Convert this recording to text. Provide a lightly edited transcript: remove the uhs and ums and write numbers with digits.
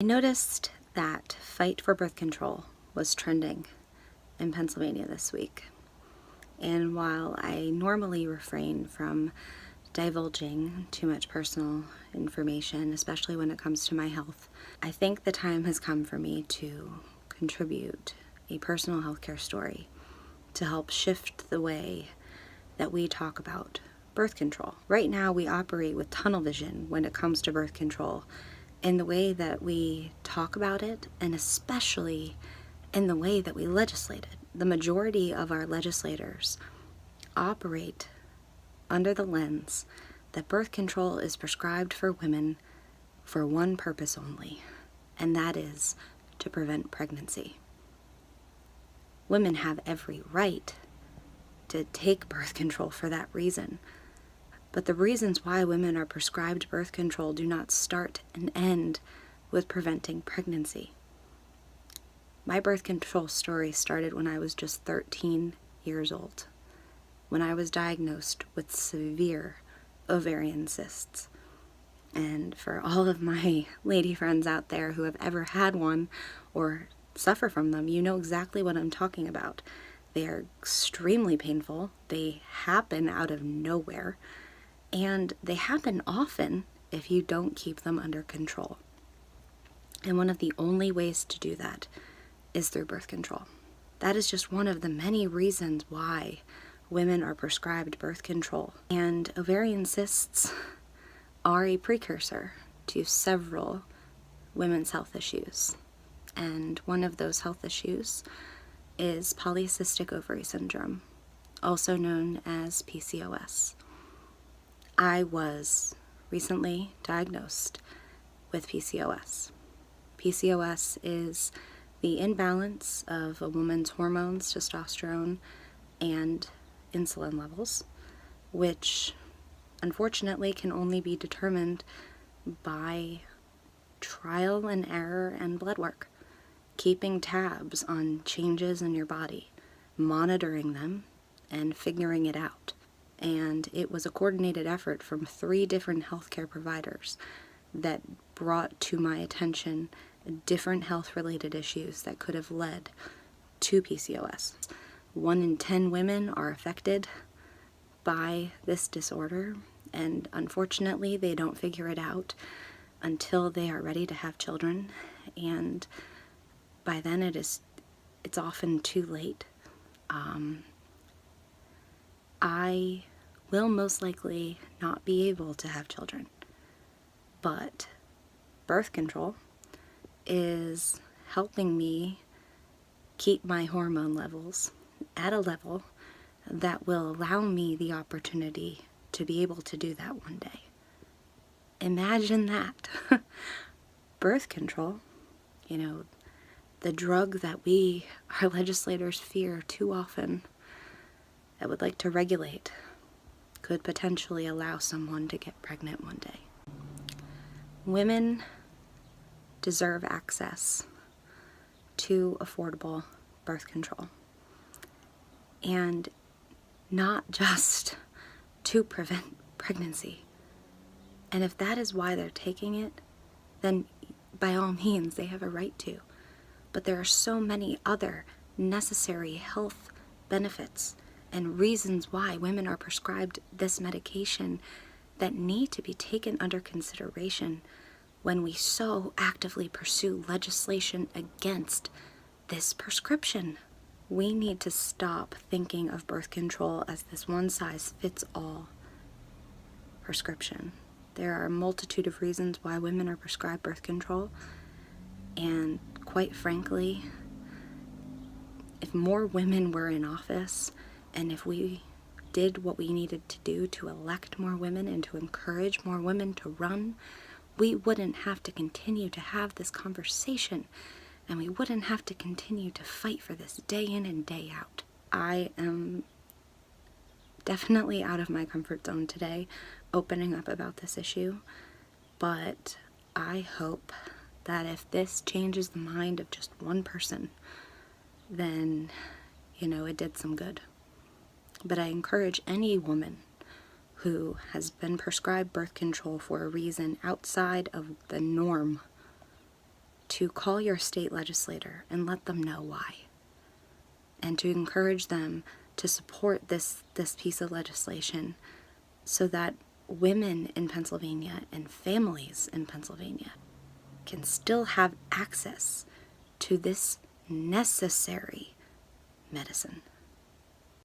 I noticed that Fight for Birth Control was trending in Pennsylvania this week. And while I normally refrain from divulging too much personal information, especially when it comes to my health, I think the time has come for me to contribute a personal healthcare story to help shift the way that we talk about birth control. Right now, we operate with tunnel vision when it comes to birth control in the way that we talk about it, and especially in the way that we legislate it. The majority of our legislators operate under the lens that birth control is prescribed for women for one purpose only, and that is to prevent pregnancy. Women have every right to take birth control for that reason, but the reasons why women are prescribed birth control do not start and end with preventing pregnancy. My birth control story started when I was just 13 years old, when I was diagnosed with severe ovarian cysts. And for all of my lady friends out there who have ever had one or suffer from them, you know exactly what I'm talking about. They are extremely painful, they happen out of nowhere, and they happen often if you don't keep them under control. And one of the only ways to do that is through birth control. That is just one of the many reasons why women are prescribed birth control. And ovarian cysts are a precursor to several women's health issues. And one of those health issues is polycystic ovary syndrome, also known as PCOS. I was recently diagnosed with PCOS. PCOS is the imbalance of a woman's hormones, testosterone, and insulin levels, which unfortunately can only be determined by trial and error and blood work, keeping tabs on changes in your body, monitoring them, and figuring it out. And it was a coordinated effort from 3 different healthcare providers that brought to my attention different health-related issues that could have led to PCOS. 1 in 10 women are affected by this disorder, and unfortunately they don't figure it out until they are ready to have children, and by then it's often too late. I will most likely not be able to have children, but birth control is helping me keep my hormone levels at a level that will allow me the opportunity to be able to do that one day. Imagine that. Birth control, the drug that our legislators fear too often, that would like to regulate, could potentially allow someone to get pregnant one day. Women deserve access to affordable birth control, and not just to prevent pregnancy. And if that is why they're taking it, then by all means they have a right to. But there are so many other necessary health benefits and reasons why women are prescribed this medication that need to be taken under consideration when we so actively pursue legislation against this prescription. We need to stop thinking of birth control as this one-size-fits-all prescription. There are a multitude of reasons why women are prescribed birth control, and quite frankly, if more women were in office, and if we did what we needed to do to elect more women and to encourage more women to run, we wouldn't have to continue to have this conversation, and we wouldn't have to continue to fight for this day in and day out. I am definitely out of my comfort zone today, opening up about this issue, but I hope that if this changes the mind of just one person, then, it did some good. But I encourage any woman who has been prescribed birth control for a reason outside of the norm to call your state legislator and let them know why, and to encourage them to support this piece of legislation so that women in Pennsylvania and families in Pennsylvania can still have access to this necessary medicine.